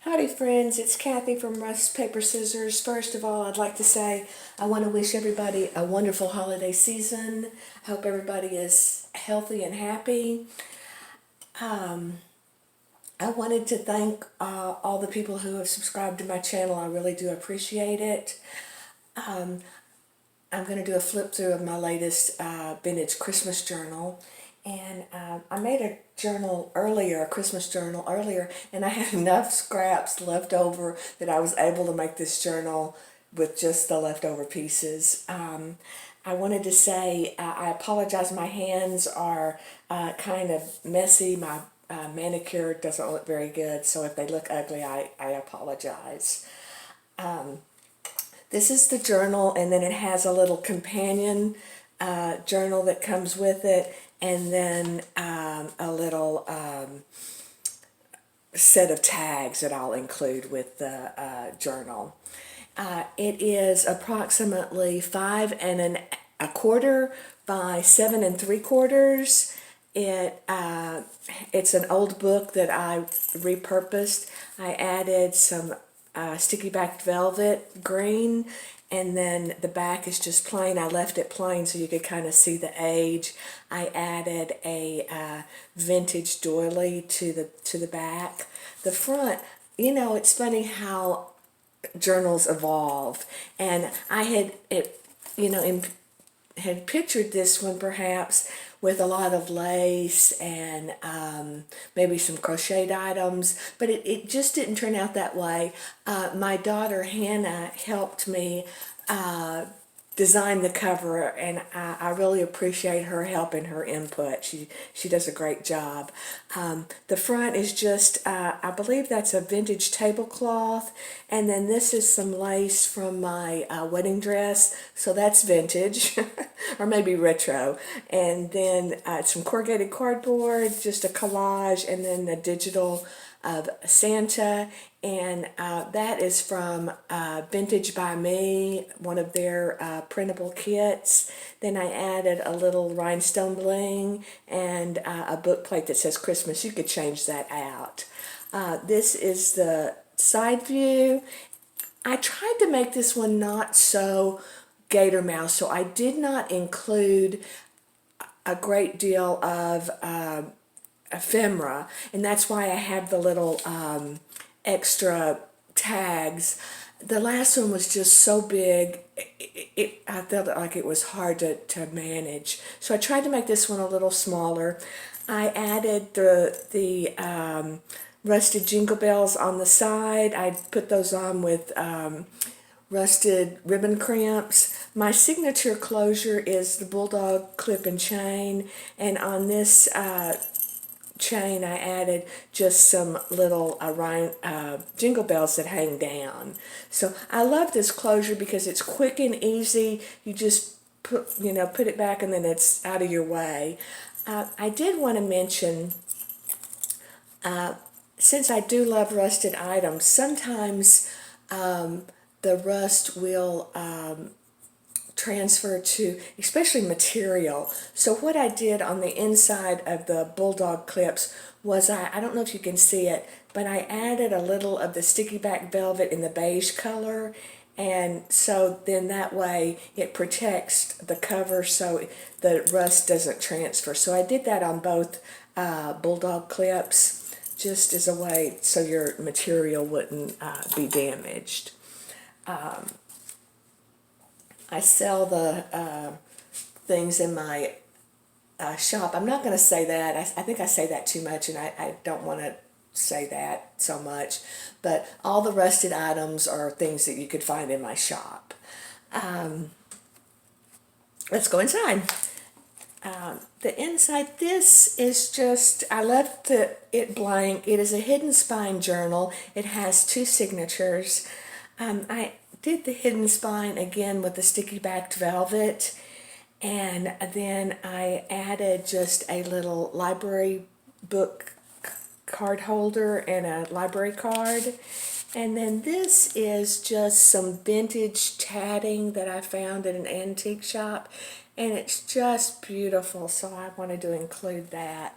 Howdy friends, it's Kathy from RustPaperScissors. First of all, I'd like to say I want to wish everybody a wonderful holiday season. I hope everybody is healthy and happy. I wanted to thank all the people who have subscribed to my channel. I really do appreciate it. I'm going to do a flip through of my latest vintage Christmas journal. And I made a journal earlier, a Christmas journal earlier, and I had enough scraps left over that I was able to make this journal with just the leftover pieces. I wanted to say I apologize. My hands are kind of messy. My manicure doesn't look very good, so if they look ugly, I apologize. This is the journal, and then it has a little companion journal that comes with it, and then a little set of tags that I'll include with the journal. It is approximately 5 1/4 by 7 3/4. It's an old book that I repurposed. I added some sticky backed velvet green, and then the back is just plain. I left it plain so you could kind of see the age. I added a vintage doily to the back. The front, you know, it's funny how journals evolve, and I had had pictured this one perhaps with a lot of lace and maybe some crocheted items, but it just didn't turn out that way. My daughter Hannah helped me design the cover, and I really appreciate her help and her input. She does a great job. The front is just, I believe that's a vintage tablecloth, and then this is some lace from my wedding dress, so that's vintage, or maybe retro. And then some corrugated cardboard, just a collage, and then the digital of Santa, and that is from Vintage by Me, one of their printable kits. Then I added a little rhinestone bling and a book plate that says Christmas. You could change that out. This is the side view. I tried to make this one not so gator mouse, so I did not include a great deal of ephemera, and that's why I have the little extra tags. The last one was just so big, I felt like it was hard to manage. So I tried to make this one a little smaller. I added the rusted jingle bells on the side. I put those on with rusted ribbon crimps. My signature closure is the bulldog clip and chain, and on this chain I added just some little jingle bells that hang down. So I love this closure because it's quick and easy. You just put it back, and then it's out of your way. I did want to mention, since I do love rusted items, sometimes the rust will transfer to, especially material. So what I did on the inside of the bulldog clips was, I don't know if you can see it, but I added a little of the sticky back velvet in the beige color, and so then that way it protects the cover so the rust doesn't transfer. So I did that on both bulldog clips, just as a way so your material wouldn't be damaged. I sell the things in my shop. I'm not going to say that. I think I say that too much, and I don't want to say that so much. But all the rusted items are things that you could find in my shop. Let's go inside. The inside, this is just, I left it blank. It is a hidden spine journal. It has 2 signatures. I did the hidden spine again with the sticky backed velvet, and then I added just a little library book card holder and a library card. And then this is just some vintage tatting that I found at an antique shop, and it's just beautiful, so I wanted to include that.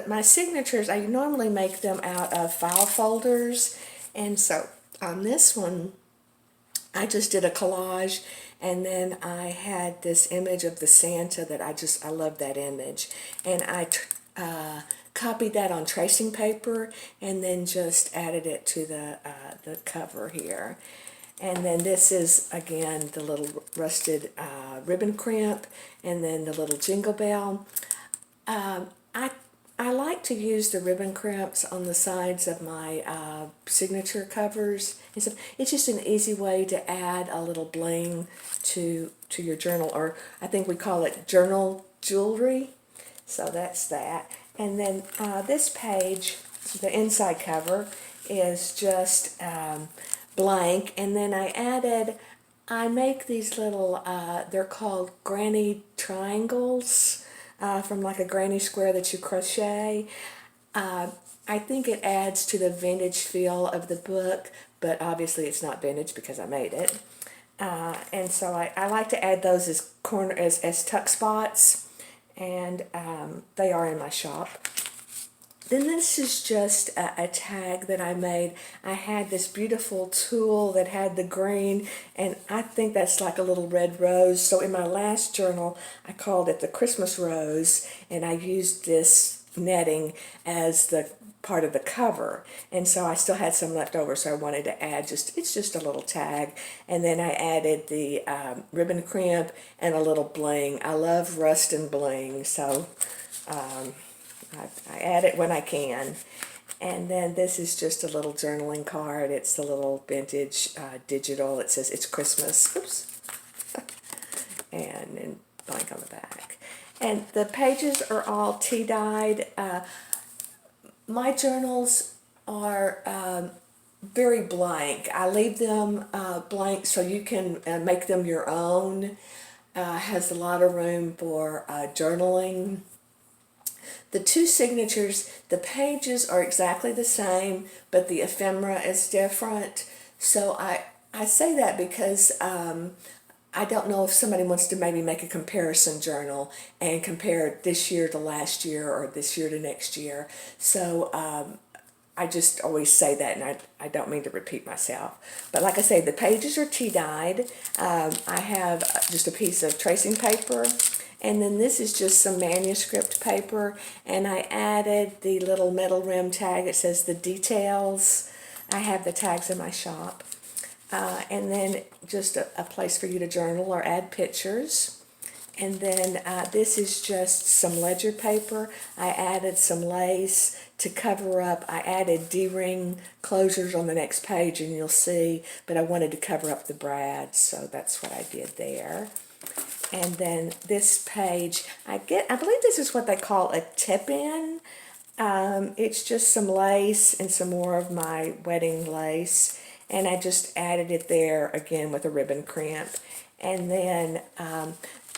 my signatures, I normally make them out of file folders, and so on this one I just did a collage, and then I had this image of the Santa that I love that image, and I copied that on tracing paper and then just added it to the cover here. And then this is, again, the little rusted ribbon crimp, and then the little jingle bell. I like to use the ribbon crimps on the sides of my signature covers. It's just an easy way to add a little bling to your journal, or I think we call it journal jewelry. So that's that. And then this page, the inside cover, is just blank, and then I make these little, they're called granny triangles, from like a granny square that you crochet. I think it adds to the vintage feel of the book, but obviously it's not vintage because I made it. And so I like to add those as tuck spots, and they are in my shop. Then this is just a tag that I made. I had this beautiful tulle that had the green, and I think that's like a little red rose. So in my last journal, I called it the Christmas rose, and I used this netting as the part of the cover. And so I still had some left over, so I wanted to add it's just a little tag. And then I added the ribbon crimp and a little bling. I love rust and bling, so I add it when I can. And then this is just a little journaling card. It's the little vintage digital. It says it's Christmas. Oops. And then blank on the back. And the pages are all tea-dyed. My journals are very blank. I leave them blank so you can make them your own. Has a lot of room for journaling. The two signatures, the pages are exactly the same, but the ephemera is different. So I say that because I don't know if somebody wants to maybe make a comparison journal and compare this year to last year or this year to next year. So I just always say that, and I don't mean to repeat myself. But like I say, the pages are tea-dyed. I have just a piece of tracing paper. And then this is just some manuscript paper, and I added the little metal rim tag that says the details. I have the tags in my shop. And then just a place for you to journal or add pictures. And then this is just some ledger paper. I added some lace to cover up. I added D-ring closures on the next page, and you'll see, but I wanted to cover up the brads, so that's what I did there. And then this page, I believe this is what they call a tip-in. It's just some lace and some more of my wedding lace. And I just added it there again with a ribbon crimp. And then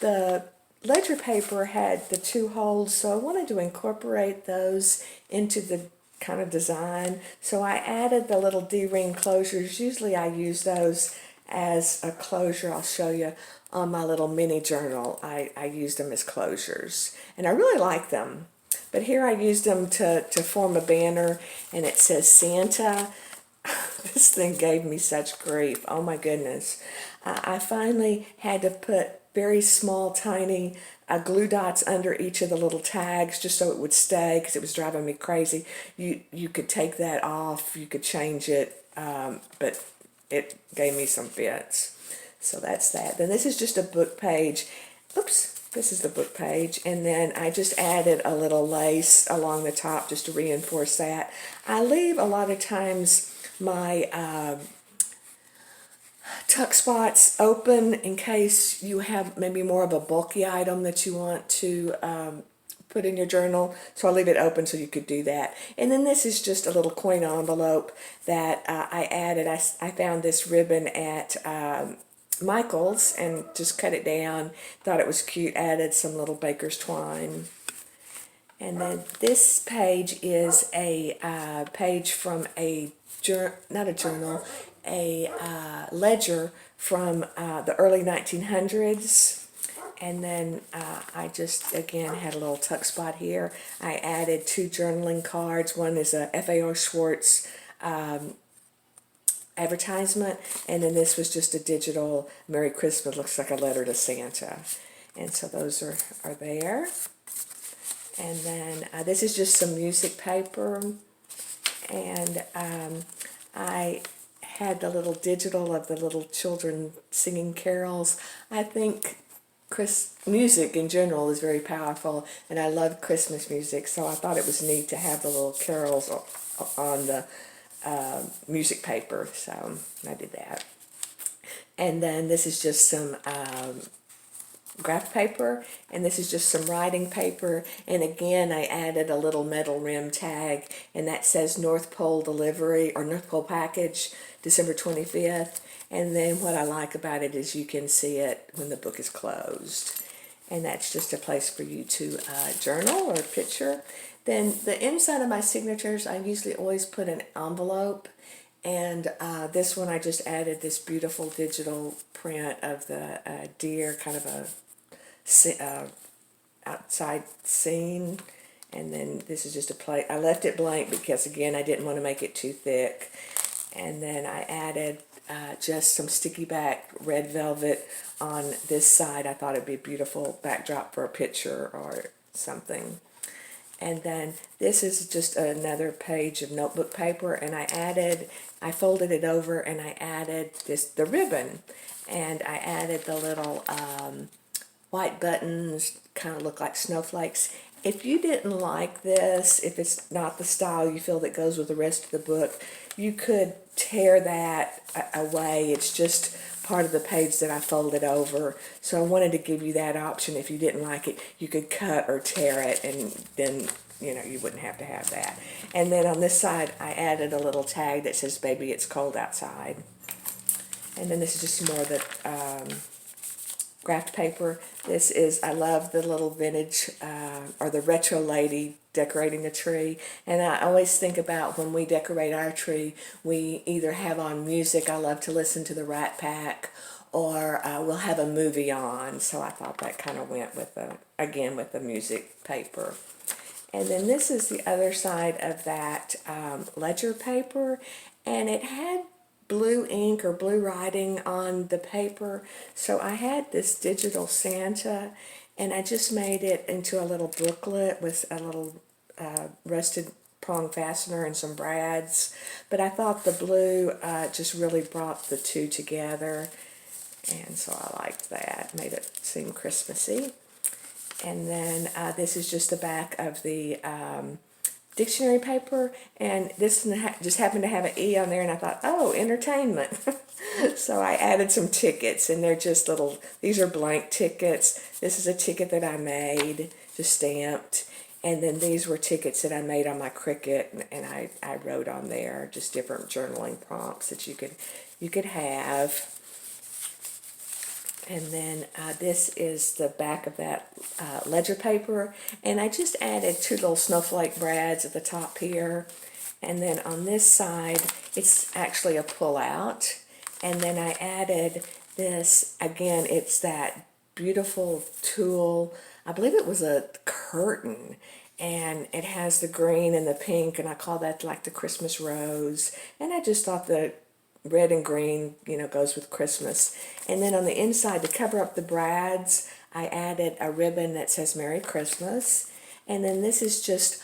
the ledger paper had the two holes, so I wanted to incorporate those into the kind of design. So I added the little D-ring closures. Usually I use those as a closure. I'll show you on my little mini journal. I used them as closures, and I really like them. But here I used them to form a banner, and it says Santa. This thing gave me such grief. Oh my goodness. I finally had to put very small, tiny glue dots under each of the little tags just so it would stay, because it was driving me crazy. You could take that off, you could change it, but it gave me some fits. So that's that. Then this is just a book page. Oops, this is the book page. And then I just added a little lace along the top just to reinforce that. I leave a lot of times my tuck spots open in case you have maybe more of a bulky item that you want to put in your journal. So I leave it open so you could do that. And then this is just a little coin envelope that I added. I found this ribbon at Michael's and just cut it down. Thought it was cute. Added some little baker's twine. And then this page is a page from not a journal, a ledger from the early 1900s. And then I just, again, had a little tuck spot here. I added 2 journaling cards. One is a F.A.R. Schwartz advertisement, and then this was just a digital Merry Christmas, looks like a letter to Santa. And so those are there. And then this is just some music paper, and I had the little digital of the little children singing carols. I think music in general is very powerful, and I love Christmas music, so I thought it was neat to have the little carols on the music paper, so I did that. And then this is just some graph paper, and this is just some writing paper, and again I added a little metal rim tag, and that says North Pole delivery or North Pole package, December 25th. And then what I like about it is you can see it when the book is closed, and that's just a place for you to journal or picture. Then the inside of my signatures, I usually always put an envelope, and this one I just added this beautiful digital print of the deer, kind of a outside scene. And then this is just a plate. I left it blank because, again, I didn't want to make it too thick. And then I added just some sticky back red velvet on this side. I thought it'd be a beautiful backdrop for a picture or something. And then this is just another page of notebook paper, and I folded it over, and I added the ribbon, and I added the little white buttons, kind of look like snowflakes. If you didn't like this, if it's not the style you feel that goes with the rest of the book, you could tear that away. It's just part of the page that I folded over. So I wanted to give you that option. If you didn't like it, you could cut or tear it, and then you wouldn't have to have that. And then on this side, I added a little tag that says, "Baby, it's cold outside." And then this is just more of the graph paper. This is, I love the little vintage or the retro lady decorating the tree, and I always think about when we decorate our tree, we either have on music. I love to listen to the Rat Pack, or we'll have a movie on, so I thought that kind of went with the music paper. And then this is the other side of that ledger paper, and it had blue ink or blue writing on the paper, so I had this digital Santa, and I just made it into a little booklet with a little rusted prong fastener and some brads, but I thought the blue just really brought the two together, and so I liked that, made it seem Christmassy. And then this is just the back of the dictionary paper, and this just happened to have an E on there, and I thought, oh, entertainment. So I added some tickets, and they're just these are blank tickets. This is a ticket that I made, just stamped, and then these were tickets that I made on my Cricut, and I wrote on there just different journaling prompts that you could have. And then this is the back of that ledger paper, and I just added 2 little snowflake brads at the top here, and then on this side it's actually a pull-out, and then I added this, again, it's that beautiful tulle, I believe it was a curtain, and it has the green and the pink, and I call that like the Christmas rose, and I just thought that red and green, goes with Christmas. And then on the inside, to cover up the brads, I added a ribbon that says Merry Christmas. And then this is just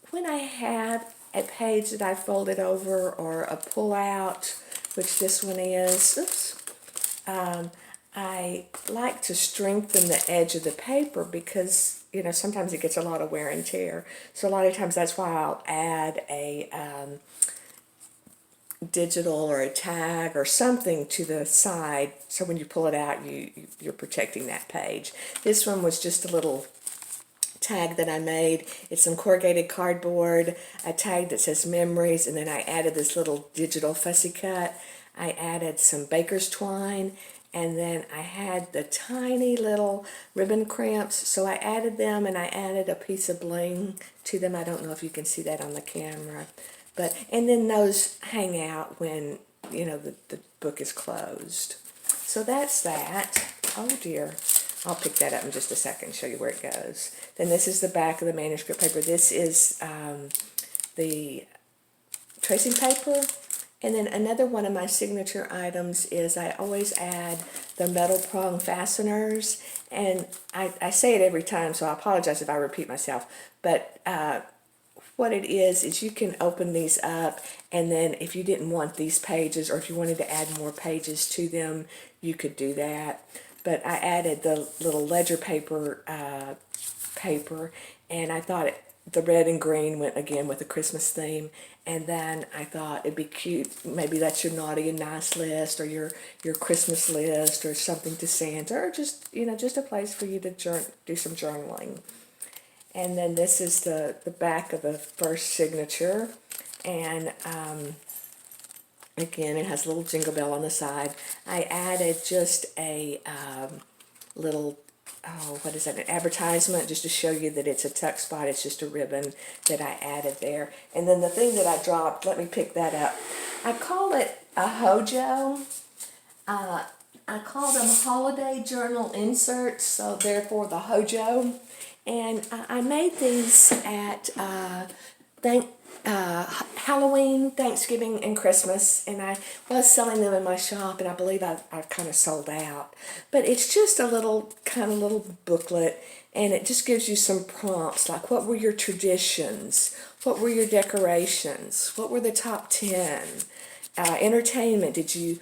when I had a page that I folded over or a pull-out, which this one is. I like to strengthen the edge of the paper because, sometimes it gets a lot of wear and tear. So a lot of times that's why I'll add a digital or a tag or something to the side, so when you pull it out you're protecting that page. This one was just a little tag that I made. It's some corrugated cardboard, a tag that says memories, and then I added this little digital fussy cut. I added some baker's twine, and then I had the tiny little ribbon crimps, so I added them, and I added a piece of bling to them. I don't know if you can see that on the camera. And then those hang out when, the book is closed. So that's that. Oh dear. I'll pick that up in just a second and show you where it goes. Then this is the back of the manuscript paper. This is the tracing paper. And then another one of my signature items is I always add the metal prong fasteners. And I say it every time, so I apologize if I repeat myself. But what it is you can open these up, and then if you didn't want these pages, or if you wanted to add more pages to them, you could do that. But I added the little ledger paper, and I thought the red and green went again with the Christmas theme. And then I thought it'd be cute. Maybe that's your naughty and nice list, or your Christmas list, or something to Santa, or just just a place for you to do some journaling. And then this is the back of the first signature, and again, it has a little jingle bell on the side. I added just a little, what is that, an advertisement, just to show you that it's a tuck spot. It's just a ribbon that I added there. And then the thing that I dropped, let me pick that up. I call it a hojo. I call them holiday journal inserts, so therefore the hojo. And I made these at Halloween, Thanksgiving, and Christmas, and I was selling them in my shop, and I believe I've kind of sold out. But it's just a little booklet, and it just gives you some prompts, like what were your traditions, what were your decorations, what were the top 10, entertainment, did you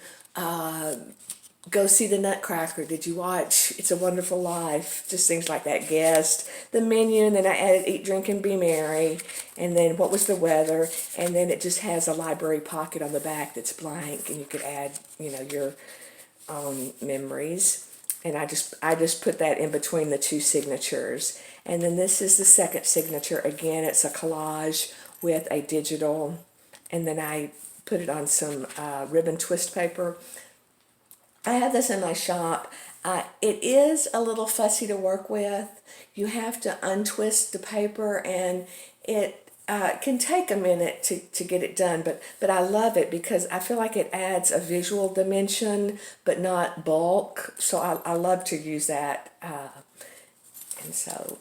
go see the Nutcracker, did you watch It's a Wonderful Life, just things like that, guest, the menu, and then I added Eat, Drink, and Be Merry, and then what was the weather, and then it just has a library pocket on the back that's blank, and you could add, your own memories, and I just put that in between the two signatures. And then this is the second signature. Again, it's a collage with a digital, and then I put it on some ribbon twist paper. I have this in my shop. It is a little fussy to work with. You have to untwist the paper, and it can take a minute to get it done, but I love it because I feel like it adds a visual dimension, but not bulk. So I love to use that, and so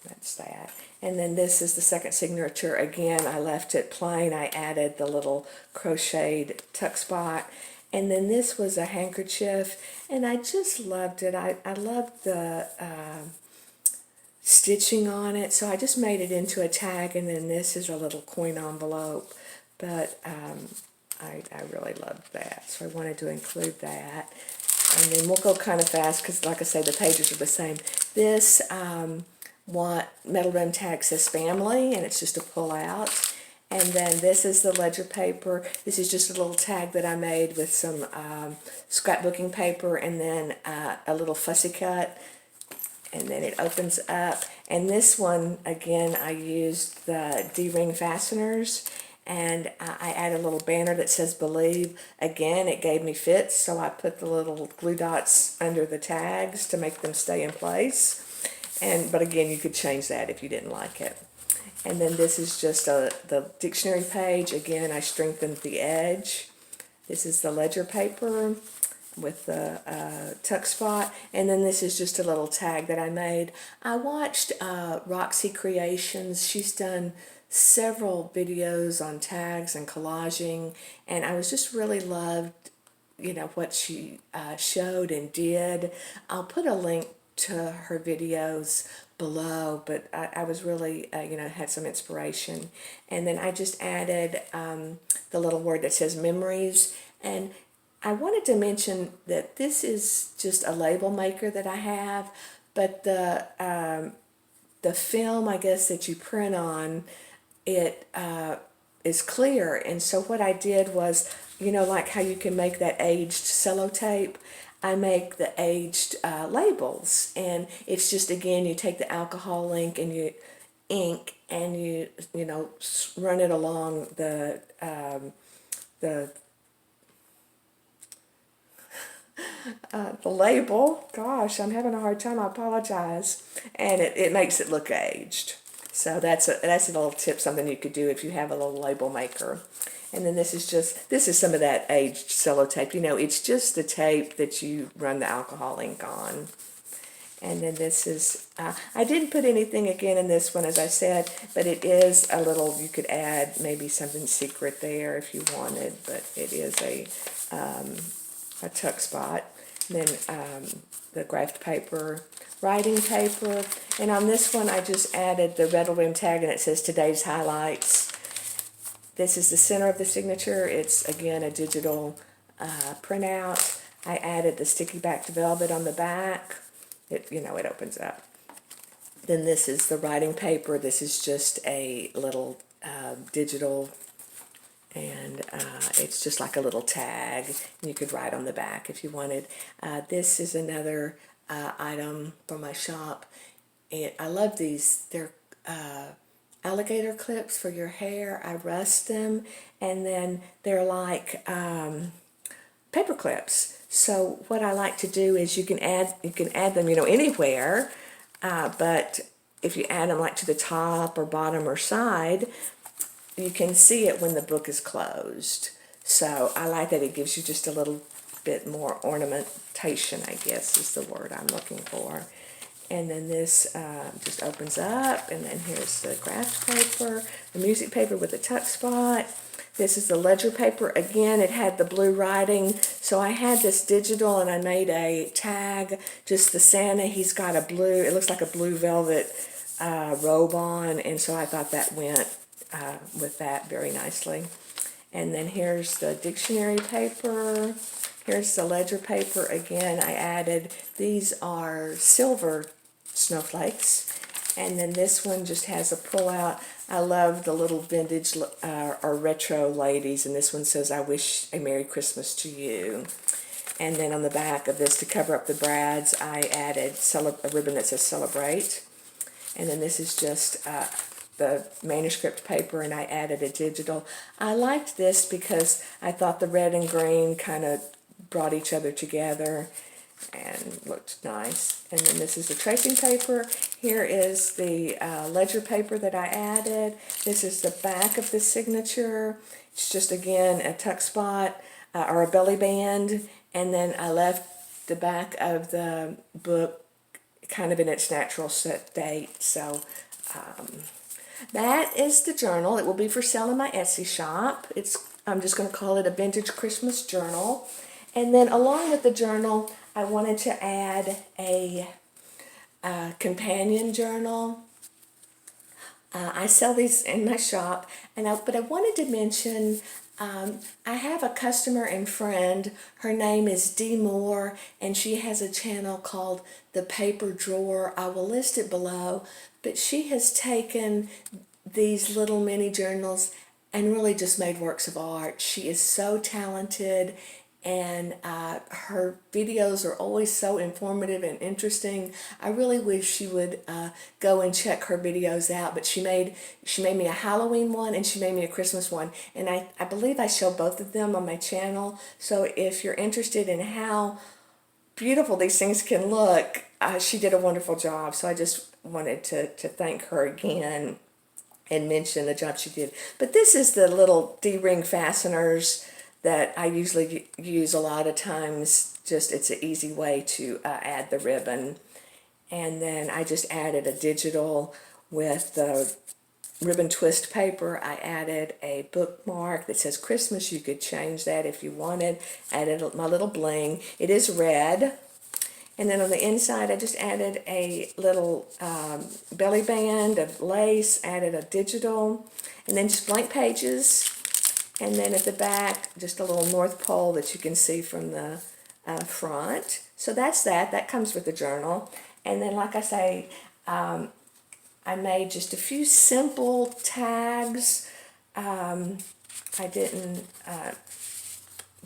that's that. And then this is the second signature. Again, I left it plain. I added the little crocheted tuck spot. And then this was a handkerchief, and I just loved it. I loved the stitching on it, so I just made it into a tag, and then this is a little coin envelope. But I really loved that, so I wanted to include that. And then we'll go kind of fast because, like I say, the pages are the same. This metal rim tag says family, and it's just a pull out. And then this is the ledger paper. This is just a little tag that I made with some scrapbooking paper, and then a little fussy cut. And then it opens up. And this one, again, I used the D-ring fasteners, and I added a little banner that says believe. Again, it gave me fits, so I put the little glue dots under the tags to make them stay in place. But again, you could change that if you didn't like it. And then this is just the dictionary page. Again, I strengthened the edge. This is the ledger paper with the tuck spot. And then this is just a little tag that I made. I watched Roxy Creations. She's done several videos on tags and collaging, and I was just really loved, what she showed and did. I'll put a link to her videos below, but I was really, had some inspiration. And then I just added the little word that says memories. And I wanted to mention that this is just a label maker that I have, but the film, I guess, that you print on, it is clear. And so what I did was, like how you can make that aged sellotape, I make the aged labels, and it's just, again, you take the alcohol ink and you run it along the label. Gosh, I'm having a hard time. I apologize. And it makes it look aged. So that's a little tip, something you could do if you have a little label maker. And then this is some of that aged sellotape. It's just the tape that you run the alcohol ink on. And then this is, I didn't put anything again in this one, as I said, but it is a little, you could add maybe something secret there if you wanted, but it is a tuck spot. And then the graphed paper, writing paper, and on this one I just added the red rim tag, and it says today's highlights. This is the center of the signature. It's again a digital printout. I added the sticky backed velvet on the back. It opens up. Then this is the writing paper. This is just a little digital, and it's just like a little tag. And you could write on the back if you wanted. This is another item from my shop. I love these. They're alligator clips for your hair. I rust them, and then they're like paper clips. So what I like to do is you can add them, anywhere, but if you add them like to the top or bottom or side, you can see it when the book is closed. So I like that it gives you just a little bit more ornamentation, I guess is the word I'm looking for. And then this just opens up, and then here's the graph paper, the music paper with a tuck spot. This is the ledger paper. Again, it had the blue writing, so I had this digital and I made a tag, just the Santa. He's got a blue, it looks like a blue velvet robe on, and so I thought that went with that very nicely. And then here's the dictionary paper. Here's the ledger paper. Again, I added, these are silver snowflakes. And then this one just has a pull-out. I love the little vintage or retro ladies, and this one says, I wish a Merry Christmas to you. And then on the back of this, to cover up the brads, I added a ribbon that says Celebrate. And then this is just the manuscript paper, and I added a digital. I liked this because I thought the red and green kind of brought each other together and looked nice. And then this is the tracing paper. Here is the ledger paper that I added. This is the back of the signature. It's just, again, a tuck spot or a belly band. And then I left the back of the book kind of in its natural state. So that is the journal. It will be for sale in my Etsy shop. I'm just going to call it a vintage Christmas journal. And then along with the journal, I wanted to add a companion journal. I sell these in my shop, but I wanted to mention I have a customer and friend. Her name is Dee Moore, and she has a channel called The Paper Drawer. I will list it below, but she has taken these little mini journals and really just made works of art. She is so talented, and her videos are always so informative and interesting. I really wish she would go and check her videos out. But she made me a Halloween one, and she made me a Christmas one, and I believe I show both of them on my channel. So if you're interested in how beautiful these things can look, she did a wonderful job. So I just wanted to thank her again and mention the job she did. But this is the little D-ring fasteners that I usually use a lot of times. Just, it's an easy way to add the ribbon. And then I just added a digital with the ribbon twist paper. I added a bookmark that says Christmas. You could change that if you wanted. Added my little bling. It is red. And then on the inside, I just added a little belly band of lace, added a digital, and then just blank pages. And then at the back, just a little North Pole that you can see from the front. So that's that. That comes with the journal. And then, like I say, I made just a few simple tags. I didn't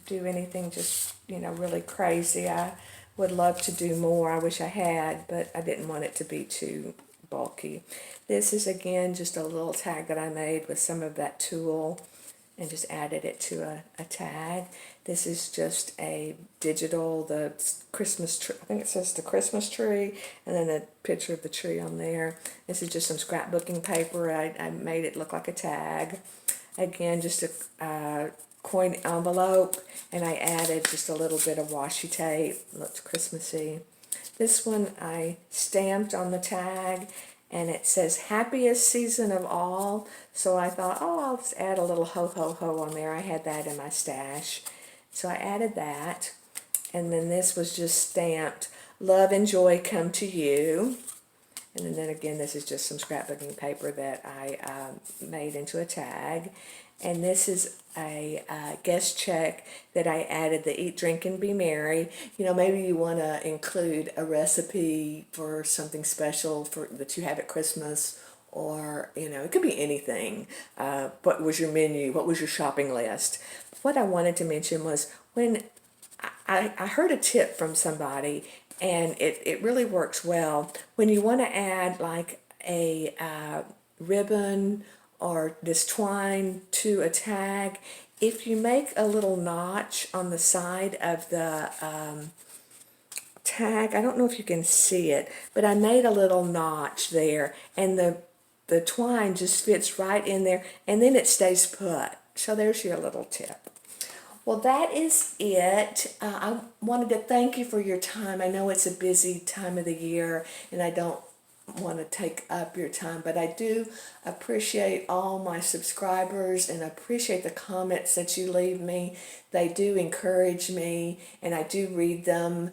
do anything just, really crazy. I would love to do more. I wish I had, but I didn't want it to be too bulky. This is, again, just a little tag that I made with some of that tulle, and just added it to a tag. This is just a digital, the Christmas tree, I think it says the Christmas tree, and then a picture of the tree on there. This is just some scrapbooking paper. I made it look like a tag. Again, just a coin envelope, and I added just a little bit of washi tape. Looks Christmassy. This one I stamped on the tag, and it says happiest season of all. So I thought, oh, I'll just add a little ho ho ho on there. I had that in my stash. So I added that. And then this was just stamped, love and joy come to you. And then again, this is just some scrapbooking paper that I made into a tag. And this is a guest check that I added, the Eat, Drink, and Be Merry. You know, maybe you want to include a recipe for something special that you have at Christmas, or, you know, it could be anything. What was your menu? What was your shopping list? What I wanted to mention was when I heard a tip from somebody, and it really works well. When you want to add like a ribbon or this twine to a tag, if you make a little notch on the side of the tag, I don't know if you can see it, but I made a little notch there, and the twine just fits right in there, and then it stays put. So there's your little tip. Well, that is it. I wanted to thank you for your time. I know it's a busy time of the year, and I don't want to take up your time, but I do appreciate all my subscribers and appreciate the comments that you leave me. They do encourage me, and I do read them.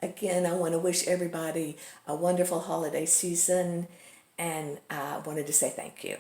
Again, I want to wish everybody a wonderful holiday season, and I wanted to say thank you.